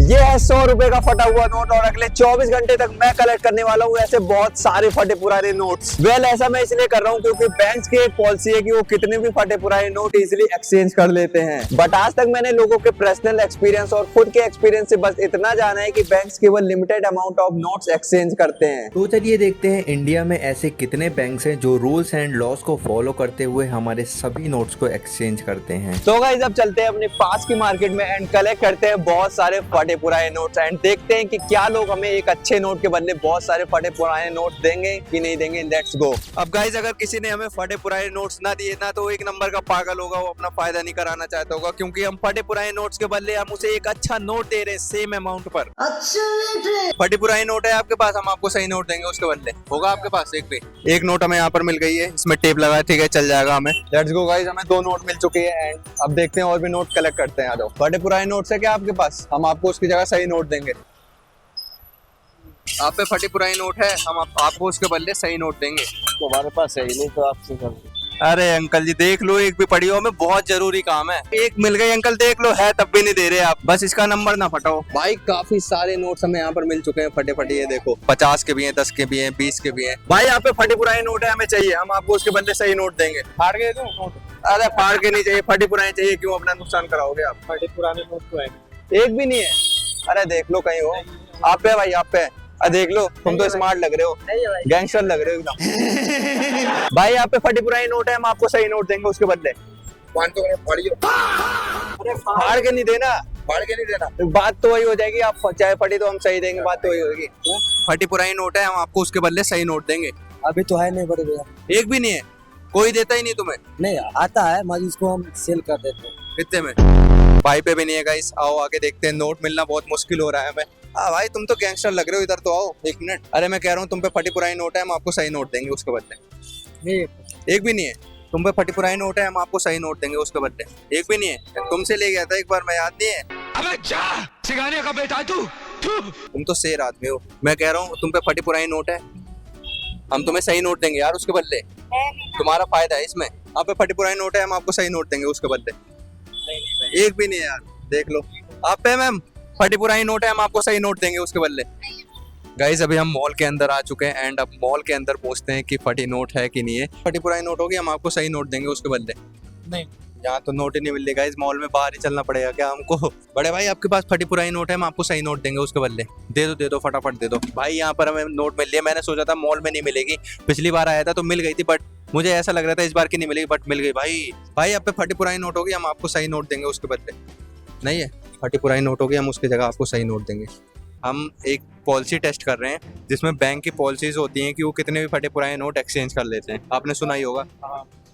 ये है 100 रुपए का फटा हुआ नोट और अगले 24 घंटे तक मैं कलेक्ट करने वाला हूँ ऐसे बहुत सारे फटे पुराने नोट्स। ऐसा मैं इसलिए कर रहा हूँ क्योंकि बैंक्स की एक पॉलिसी है कि वो कितने भी फटे पुराने नोट इजीली एक्सचेंज कर लेते हैं। बट आज तक मैंने लोगों के पर्सनल एक्सपीरियंस और खुद के एक्सपीरियंस से बस इतना जाना है कि बैंक्स केवल limited amount of notes exchange करते हैं। तो चलिए देखते हैं इंडिया में ऐसे कितने बैंक्स हैं जो रूल्स एंड लॉस को फॉलो करते हुए हमारे सभी नोट्स को एक्सचेंज करते हैं। तो गाइस अब चलते हैं अपने पास की मार्केट में एंड कलेक्ट करते हैं बहुत सारे फटे पुराने नोट्स एंड देखते हैं कि क्या लोग हमें एक अच्छे नोट के बदले बहुत सारे फटे पुराने नोट्स देंगे कि नहीं देंगे। Let's go. अब गाइस अगर किसी ने हमें फटे पुराने नोट्स ना दिए ना तो एक नंबर का पागल होगा, वो अपना फायदा नहीं कराना चाहता होगा क्योंकि हम फटे पुराने नोट्स के बदले हम उसे एक अच्छा नोट दे रहे हैं सेम अमाउंट पर। फटे पुराने नोट है आपके पास, हम आपको सही नोट देंगे उसके बदले। होगा आपके पास एक भी? एक नोट हमें यहाँ पर मिल गई है, इसमें टेप लगा है, ठीक है चल जाएगा हमें। लेट्स गो गाइस, हमें 2 नोट मिल चुके हैं एंड अब देखते हैं और भी नोट कलेक्ट करते हैं। आ जाओ। फटे पुराने नोट्स है क्या आपके पास? हम आपको उसकी जगह सही नोट देंगे। आप पे फटे पुराने नोट है, हम आपको उसके बदले सही नोट देंगे। तुम्हारे पास है ही नहीं तो आपसे कर। अरे अंकल जी देख लो, एक भी पड़ी हो, हमें बहुत जरूरी काम है। एक मिल गई अंकल, देख लो है तब भी नहीं दे रहे आप। बस इसका नंबर ना फटाओ। भाई काफी सारे नोट्स हमें यहाँ पर मिल चुके हैं फटे फटे। ये देखो 50 के भी हैं, 10 के भी हैं, 20 के भी हैं। भाई यहाँ पे फटे पुराने नोट है, हमें चाहिए, हम आपको उसके बदले सही नोट देंगे। फाड़ के दो नोट। अरे फाड़ के नहीं चाहिए, फटे पुराने चाहिए। क्यों अपना नुकसान कराओगे आप? फटे पुराने नोट तो है एक भी नहीं है। अरे देख लो कहीं हो। आप पे भाई, आप पे। अरे देख लो, तुम तो स्मार्ट लग रहे हो, गैंगस्टर लग रहे हो एकदम। भाई यहाँ पे फटी पुरानी नोट है, हम आपको सही नोट देंगे उसके बदले। अरे फाड़ के नहीं देना, फाड़ के नहीं देना। बात तो वही हो जाएगी, आप चाहे फटी तो हम सही देंगे, बात तो वही होगी। फटी पुरानी नोट है, हम आपको उसके बदले सही नोट देंगे। अभी तो है नहीं बड़े भैया। एक भी नहीं है, कोई देता ही नहीं तुम्हें? नहीं आता है मगर इसको हम सेल कर देते हैं। कितने में? भाई पे भी नहीं है गाइस। आओ आगे देखते हैं, नोट मिलना बहुत मुश्किल हो रहा है हमें। हाँ भाई तुम तो गैंगस्टर लग रहे हो, इधर तो आओ एक मिनट। अरे मैं कह रहा हूँ तुम पे फटी पुरानी नोट है, हम आपको सही नोट देंगे उसके बदले। एक भी नहीं है। तुम पे फटी पुरानी नोट है, हम आपको सही नोट देंगे उसके बदले। एक भी नहीं है। तुमसे ले गया था एक बार, मैं याद नहीं है? अबे जा सिखाने का बेटा तू। तुम तो शेर आदमी हो। मैं कह रहा हूँ तुम पे फटी पुरानी नोट है, हम तुम्हें सही नोट देंगे यार उसके बदले। तुम्हारा फायदा है इसमें। आप पे फटी पुरानी नोट है, हम आपको सही नोट देंगे उसके बदले। एक भी नहीं है यार, देख लो। आप पे मैम फटी पुरानी नोट है, हम आपको सही नोट देंगे उसके बदले। गाइस अभी हम मॉल के अंदर आ चुके हैं एंड अब मॉल के अंदर पूछते हैं कि फटी नोट है कि नहीं है। फटी पुरानी नोट होगी, हम आपको सही नोट देंगे उसके बदले। नहीं, यहाँ तो नोट ही नहीं मिल रही गाइस, मॉल में बाहर ही चलना पड़ेगा क्या हमको? बड़े भाई आपके पास फटी पुरानी नोट है, हम आपको सही नोट देंगे उसके बदले। दे दो फटाफट दे दो। भाई यहाँ पर हमें नोट मिल रही है, मैंने सोचा था मॉल में नहीं मिलेगी, पिछली बार आया था तो मिल गई थी, बट मुझे ऐसा लग रहा था इस बार की नहीं मिलेगी, बट मिल गई। भाई आप पे फटी पुरानी नोट होगी, हम आपको सही नोट देंगे उसके बदले। नहीं है फटी पुरानी नोट होगी, हम उसकी जगह आपको सही नोट देंगे। हम एक पॉलिसी टेस्ट कर रहे हैं जिसमें बैंक की पॉलिसीज होती हैं कि वो कितने भी फटे पुराने नोट एक्सचेंज कर लेते हैं, आपने सुना ही होगा।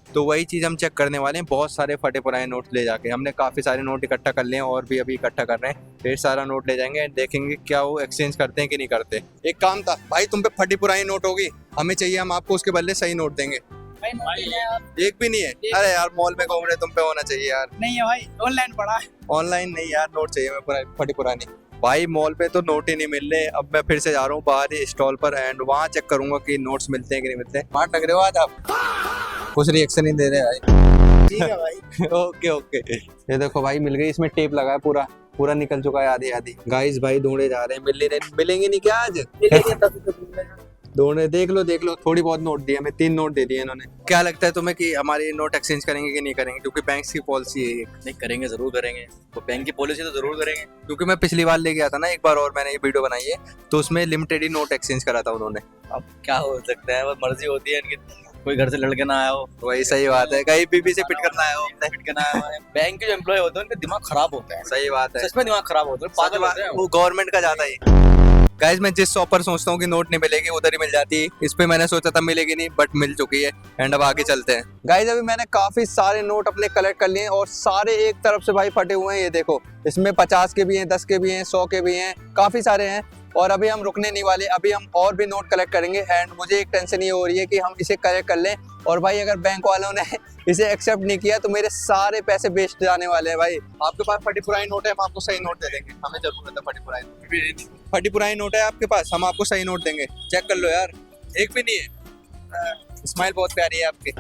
तो वही चीज़ हम चेक करने वाले हैं। बहुत सारे फटे पुराने नोट ले जाके हमने काफ़ी सारे नोट इकट्ठा कर लिए हैं और भी अभी इकट्ठा कर रहे हैं। ढेर सारा नोट ले जाएंगे, देखेंगे क्या वो एक्सचेंज करते हैं कि नहीं करते। एक काम था भाई, तुम पे फटी पुरानी नोट होगी, हमें चाहिए, हम आपको उसके बदले सही नोट देंगे। एक भी नहीं है। अरे यार मॉल में घूम रहे, तुम पे होना चाहिए यार। नहीं है भाई, ऑनलाइन पड़ा है। ऑनलाइन नहीं यार, नोट चाहिए हमें फटी पुरानी। भाई मॉल पे तो नोट ही नहीं मिल रहे। अब मैं फिर से जा रहा हूँ बाहर ही स्टॉल पर एंड वहाँ चेक करूंगा कि नोट्स मिलते हैं कि नहीं मिलते। स्मार्ट लग रहे हो आज आप, कुछ रिएक्शन नहीं दे रहे भाई। ठीक है भाई। ओके। ये देखो भाई मिल गई, इसमें टेप लगा है, पूरा निकल चुका है आधी। गाइस भाई ढूंढे जा रहे हैं, मिलेंगे नहीं क्या आज? ढूंढे, देख लो थोड़ी बहुत नोट दी, हमें 3 नोट दे दिए इन्होंने। क्या लगता है तुम्हें कि हमारे नोट एक्सचेंज करेंगे कि नहीं करेंगे? क्योंकि बैंक की पॉलिसी है ये। नहीं करेंगे, जरूर करेंगे। तो बैंक की पॉलिसी तो जरूर करेंगे। क्योंकि मैं पिछली बार ले गया था ना एक बार और मैंने ये वीडियो बनाई है, तो उसमें लिमिटेड ही नोट एक्सचेंज करा था उन्होंने। अब क्या हो सकता है, बस मर्जी होती है इनकी। कोई घर से लड़के ना आया हो, वही सही बात है, कहीं बीबी से पिट करना आया हो। पिट के ना आया हो। बैंक के जो एम्प्लॉय होते हैं उनका दिमाग खराब होता है। सही बात है, सच में दिमाग खराब होता है, पागल होते हैं वो गवर्नमेंट का जाता है। गाइस मैं जिस शॉप पर सोचता हूँ कि नोट नहीं मिलेगी उधर ही मिल जाती है। इस पे मैंने सोचा था मिलेगी नहीं, बट मिल चुकी है एंड अब आगे चलते हैं। गाइस अभी मैंने काफी सारे नोट अपने कलेक्ट कर लिए हैं और सारे एक तरफ से भाई फटे हुए हैं। ये देखो, इसमें 50 के भी हैं, 10 के भी हैं, 100 के भी हैं, काफी सारे हैं। और अभी हम रुकने नहीं वाले, अभी हम और भी नोट कलेक्ट करेंगे एंड मुझे एक टेंशन ये हो रही है कि हम इसे कलेक्ट कर लें और भाई अगर बैंक वालों ने इसे एक्सेप्ट नहीं किया तो मेरे सारे पैसे वेस्ट जाने वाले हैं। भाई आपके पास फटी पुरानी नोट है, हम आपको सही नोट दे देंगे, हमें जरूरत है फटी पुरानी नोट है आपके पास, हम आपको सही नोट देंगे। चेक कर लो यार, एक भी नहीं है। स्माइल बहुत प्यारी है आपकी।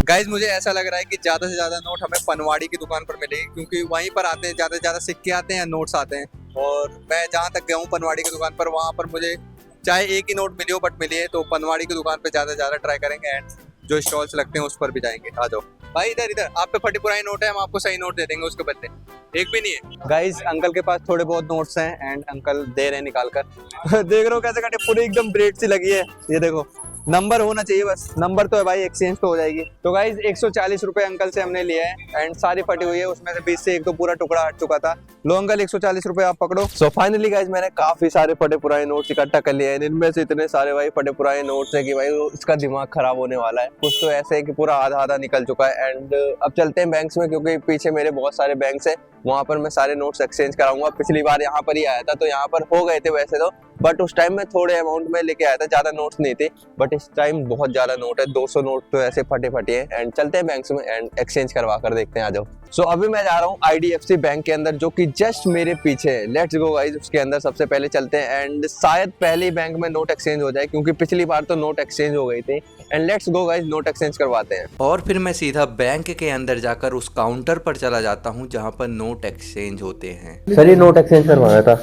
गाइज मुझे ऐसा लग रहा है कि ज्यादा से ज्यादा नोट हमें पनवाड़ी की दुकान पर मिलेगी, क्योंकि वहीं पर आते हैं ज्यादा से ज्यादा सिक्के आते हैं, नोट्स आते हैं। और मैं जहाँ तक गया हूँ पनवाड़ी की दुकान पर, वहाँ पर मुझे चाहे एक ही नोट मिली हो बट मिली है, तो पनवाड़ी की दुकान पे ज़्यादा ट्राई करेंगे एंड जो स्टॉल्स लगते हैं उस पर भी जाएंगे। आ जाओ भाई, इधर आप पे फटी पुरानी नोट है, हम आपको सही नोट दे देंगे उसके बदले। एक भी नहीं है गाइस, अंकल के पास थोड़े बहुत नोट्स हैं एंड अंकल दे रहे हैं निकाल कर। देख रहे हो कैसे कटे, पूरी एकदम ब्रेड सी लगी है। ये देखो, नंबर होना चाहिए बस, नंबर तो है भाई, एक्सचेंज तो हो जाएगी। तो गाइज 140 रुपए अंकल से हमने लिया है एंड सारी फटी हुई है, उसमें से 20 से एक तो पूरा टुकड़ा हट चुका था। लो अंकल 140 रुपए आप पकड़ो। सो फाइनली गाइज मैंने काफी सारे फटे पुराने नोट्स इकट्ठा कर लिए हैं। इनमें से इतने सारे भाई फटे पुराने नोट्स है कि भाई इसका दिमाग खराब होने वाला है। कुछ तो ऐसे है कि पूरा आधा निकल चुका है एंड अब चलते हैं बैंक्स में, क्योंकि पीछे मेरे बहुत सारे बैंक्स है, वहां पर मैं सारे नोट्स एक्सचेंज कराऊंगा। पिछली बार यहाँ पर ही आया था तो यहाँ पर हो गए थे वैसे तो, बट उस टाइम में थोड़े अमाउंट में लेके आया था, ज्यादा नोट्स नहीं थे, बट इस टाइम बहुत ज्यादा नोट है, 200 नोट तो ऐसे फटे है एंड चलते हैं बैंक्स में एंड एक्सचेंज करवा कर देखते हैं। आ जाओ। सो अभी मैं जा रहा हूँ IDFC बैंक के अंदर, जो कि जस्ट मेरे पीछे है। लेट्स गो गाइस, उसके अंदर सबसे पहले चलते हैं एंड शायद पहले बैंक में नोट एक्सचेंज हो जाए, क्योंकि पिछली बार तो नोट एक्सचेंज हो गई थी। And let's go guys, note exchange करवाते हैं। और फिर मैं सीधा बैंक के अंदर जाकर उस काउंटर पर चला जाता हूँ जहाँ पर नोट एक्सचेंज होते हैं। सर ये नोट एक्सचेंज करवाना था,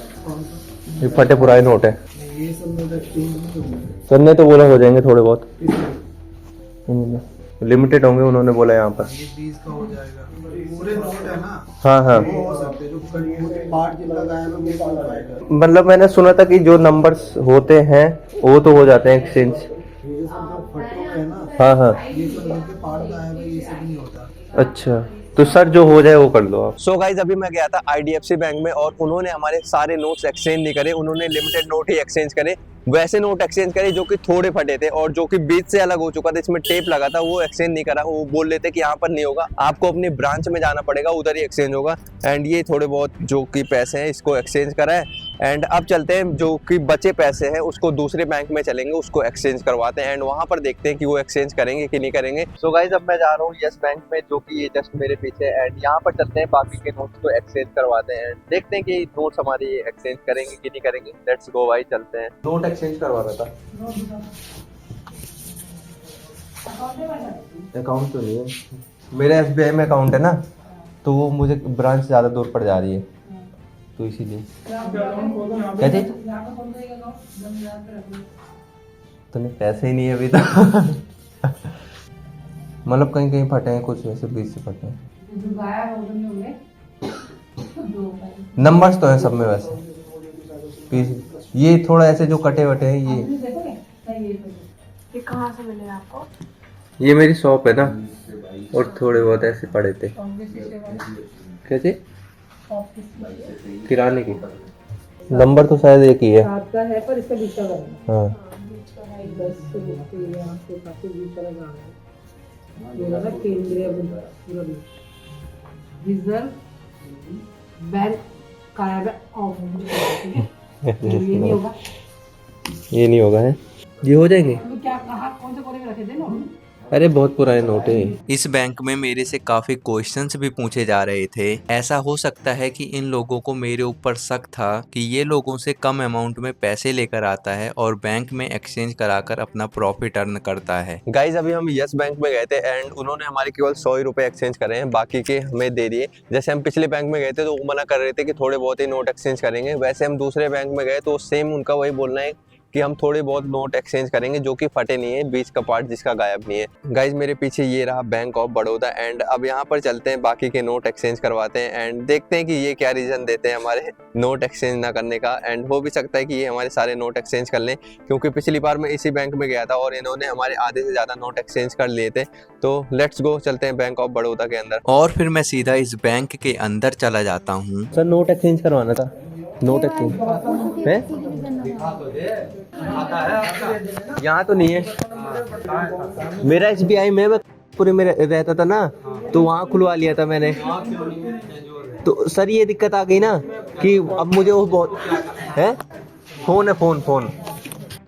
ये फटे पुराने नोट है। सर ने तो बोला हो जाएंगे थोड़े बहुत, लिमिटेड होंगे उन्होंने बोला यहाँ पर। 20 का हो जाएगा, पूरे नोट है ना। हाँ हाँ, हो सकते हैं जो पार्ट जिनका गायब है वो हो पाएगा। मतलब मैंने सुना था कि जो नंबर्स होते हैं वो तो हो जाते हैं एक्सचेंज। ये सब फटे हुए है ना। हाँ हाँ, ये सब इनके पार्ट गायब है, ये सब नहीं होता। अच्छा तो सर जो हो जाए वो कर दो आप। सो गाइज अभी मैं गया था IDFC बैंक में और उन्होंने हमारे सारे नोट्स एक्सचेंज नहीं करे, उन्होंने लिमिटेड नोट ही एक्सचेंज करे। वैसे नोट एक्सचेंज करे जो कि थोड़े फटे थे और जो कि बीच से अलग हो चुका था, इसमें टेप लगा था, वो एक्सचेंज नहीं करा। वो बोल रहे थे कि यहाँ पर नहीं होगा, आपको अपनी ब्रांच में जाना पड़ेगा, उधर ही एक्सचेंज होगा। एंड ये थोड़े बहुत जो कि पैसे हैं इसको एक्सचेंज करा है एंड अब चलते हैं जो कि बचे पैसे हैं उसको दूसरे बैंक में चलेंगे, उसको एक्सचेंज करवाते हैं एंड वहां पर देखते हैं कि वो एक्सचेंज करेंगे कि नहीं करेंगे। सो गाइज अब मैं जा रहा हूँ यस बैंक में, जो कि ये जस्ट मेरे पीछे है एंड यहाँ पर चलते हैं, बाकी के नोट्स को एक्सचेंज करवाते हैं एंड देखते हैं कि नोट्स हमारी एक्सचेंज करेंगे कि नहीं करेंगे। लेट्स गो भाई, चलते हैं। नोट एक्सचेंज करवाना था। अकाउंट तो नहीं है मेरा, SBI में अकाउंट है ना, तो वो मुझे ब्रांच ज़्यादा दूर पड़ जा रही है, तो इसीलिए। क्या चीज? तो नहीं, पैसे ही नहीं है अभी तो। मतलब कहीं कहीं फटे हैं, कुछ ऐसे बीच से फटे हैं। नंबर्स तो है सब में वैसे, ये थोड़ा ऐसे जो कटे वटे हैं ये कहाँ से मिले आपको? ये मेरी शॉप है ना, और थोड़े बहुत ऐसे पड़े थे। क्या चीज? किराने की। नंबर तो शायद एक ही है। आपका है पर इसका बीच का करना। हाँ 10 रुपये यहाँ से काफी बीच का लगाना है। ये वाला केंद्रीय रिजर्व बैंक कार्यालय ऑफ। ये नहीं होगा, ये नहीं होगा है, ये हो जाएंगे। तो क्या कहा, कौन से कोने में रखे थे ना? अरे बहुत पुराने नोट है। इस बैंक में मेरे से काफी क्वेश्चंस भी पूछे जा रहे थे। ऐसा हो सकता है कि इन लोगों को मेरे ऊपर शक था कि ये लोगों से कम अमाउंट में पैसे लेकर आता है और बैंक में एक्सचेंज कराकर अपना प्रॉफिट अर्न करता है। गाइज अभी हम यस बैंक में गए थे एंड उन्होंने हमारे केवल 100 रुपए एक्सचेंज करे हैं, बाकी के हमें दे दिए। जैसे हम पिछले बैंक में गए थे तो वो मना कर रहे थे कि थोड़े बहुत ही नोट एक्सचेंज करेंगे, वैसे हम दूसरे बैंक में गए तो सेम उनका वही बोलना है कि हम थोड़े बहुत नोट एक्सचेंज करेंगे जो कि फटे नहीं है, बीच का पार्ट जिसका गायब नहीं है। गाइज मेरे पीछे ये रहा बैंक ऑफ बड़ौदा एंड अब यहाँ पर चलते हैं, बाकी के नोट एक्सचेंज करवाते हैं एंड देखते हैं कि ये क्या रीजन देते हैं हमारे नोट एक्सचेंज ना करने का। एंड हो भी सकता है कि ये हमारे सारे नोट एक्सचेंज कर लें, क्योंकि पिछली बार मैं इसी बैंक में गया था और इन्होंने हमारे आधे से ज्यादा नोट एक्सचेंज कर लिए थे। तो लेट्स गो, चलते हैं बैंक ऑफ बड़ौदा के अंदर। और फिर मैं सीधा इस बैंक के अंदर चला जाता हूँ। सर नोट एक्सचेंज करवाना था। नोट एक्सचेंज है यहाँ तो नहीं है, मेरा SBI में पूरे में रहता था ना, तो वहाँ खुलवा लिया था मैंने। तो सर ये दिक्कत आ गई ना कि अब मुझे वो बहुत है, फोन है, फोन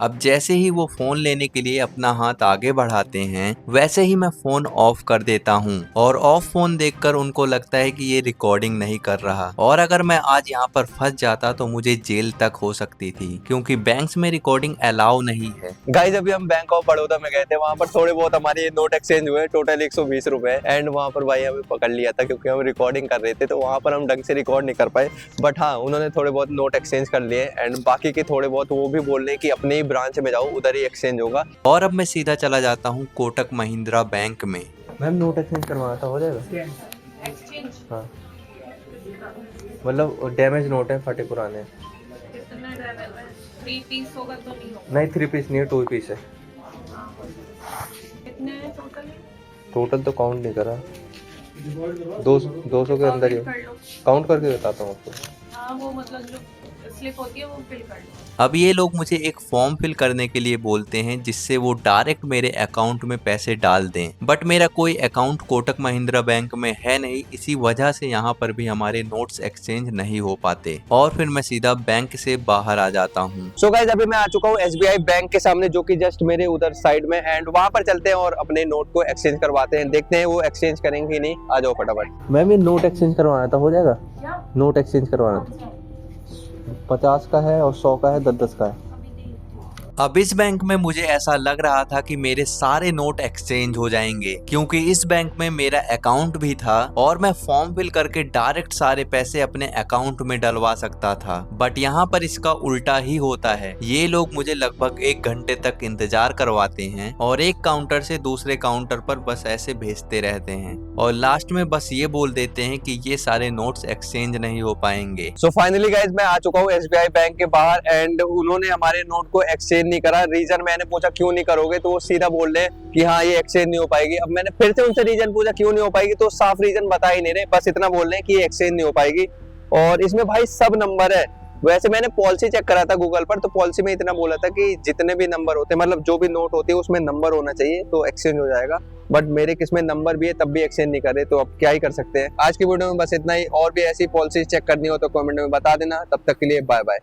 अब जैसे ही वो फोन लेने के लिए अपना हाथ आगे बढ़ाते हैं वैसे ही मैं फोन ऑफ कर देता हूँ और ऑफ फोन देखकर उनको लगता है कि ये रिकॉर्डिंग नहीं कर रहा और अगर मैं आज यहाँ पर फंस जाता तो मुझे जेल तक हो सकती थी क्योंकि बैंक्स में रिकॉर्डिंग अलाउ नहीं है। गाइस अभी हम बैंक ऑफ बड़ौदा में गए थे, वहाँ पर थोड़े बहुत हमारे नोट एक्सचेंज हुए, टोटल 120 रुपए। एंड वहाँ पर भाई हमें पकड़ लिया था क्योंकि हम रिकॉर्डिंग कर रहे थे, तो वहाँ पर हम ढंग से रिकॉर्ड नहीं कर पाए। बट हाँ, उन्होंने थोड़े बहुत नोट एक्सचेंज कर लिए एंड बाकी के थोड़े बहुत वो भी बोल रहे हैं कि अपने ही ब्रांच में जाओ, उधर ही एक्सचेंज होगा। और अब मैं सीधा चला जाता हूँ कोटक महिंद्रा बैंक में। मैम नोट एक्सचेंज करवाना था, हो जाएगा? हाँ, मतलब डैमेज नोट है, फटे पुराने। कितना डैमेज है? 3 पीस होगा तो नहीं होगा। नहीं 3 पीस नहीं है, 2 पीस है। कितने हैं टोटल? टोटल तो काउंट नहीं करा, 200 के अंदर ही कर लो। काउंट करके बताता हूँ आपको। हाँ, वो मतलब जो स्लिप होती है वो फिल कर लो। अब ये लोग मुझे एक फॉर्म फिल करने के लिए बोलते हैं जिससे वो डायरेक्ट मेरे अकाउंट में पैसे डाल दें, बट मेरा कोई अकाउंट कोटक महिंद्रा बैंक में है नहीं, इसी वजह से यहाँ पर भी हमारे नोट्स एक्सचेंज नहीं हो पाते और फिर मैं सीधा बैंक से बाहर आ जाता हूँ। सो गाइस अभी मैं आ चुका हूँ SBI बैंक के सामने, जो कि जस्ट मेरे उधर साइड में, एंड वहाँ पर चलते हैं और अपने नोट को एक्सचेंज करवाते हैं, देखते हैं वो एक्सचेंज करेंगे कि नहीं। आ जाओ फटाफट। मैम ये नोट एक्सचेंज करवाना था, हो जाएगा? क्या? नोट एक्सचेंज करवाना था, 50 का है और 100 का है, 10-10 का है। अब इस बैंक में मुझे ऐसा लग रहा था कि मेरे सारे नोट एक्सचेंज हो जाएंगे क्योंकि इस बैंक में मेरा अकाउंट भी था और मैं फॉर्म फिल करके डायरेक्ट सारे पैसे अपने अकाउंट में डलवा सकता था, बट यहाँ पर इसका उल्टा ही होता है। ये लोग मुझे लगभग 1 घंटे तक इंतजार करवाते हैं और एक काउंटर से दूसरे काउंटर पर बस ऐसे भेजते रहते हैं और लास्ट में बस ये बोल देते हैं कि ये सारे नोट्स एक्सचेंज नहीं हो पाएंगे। सो फाइनली गाइस मैं आ चुका हूँ SBI बैंक के बाहर एंड उन्होंने हमारे नोट को एक्सचेंज नहीं करा। रीजन मैंने पूछा क्यों नहीं करोगे, तो वो सीधा बोल रहे हैं कि हाँ ये एक्सचेंज नहीं हो पाएगी। अब मैंने फिर से उनसे रीजन पूछा क्यों नहीं हो पाएगी, तो साफ रीजन बता ही नहीं रहे, बस इतना बोल रहे हैं कि ये एक्सचेंज नहीं हो पाएगी। और इसमें भाई सब नंबर है। वैसे मैंने पॉलिसी चेक करा था गूगल पर, तो पॉलिसी में इतना बोला था कि जितने भी नंबर होते हैं, मतलब जो भी नोट होती है उसमें नंबर होना चाहिए तो एक्सचेंज हो जाएगा। बट मेरे किसमें नंबर भी है तब भी एक्सचेंज नहीं कर रहे, तो अब क्या ही कर सकते हैं। आज की वीडियो में बस इतना ही, और भी ऐसी पॉलिसी चेक करनी हो तो कमेंट में बता देना। तब तक के लिए बाय बाय।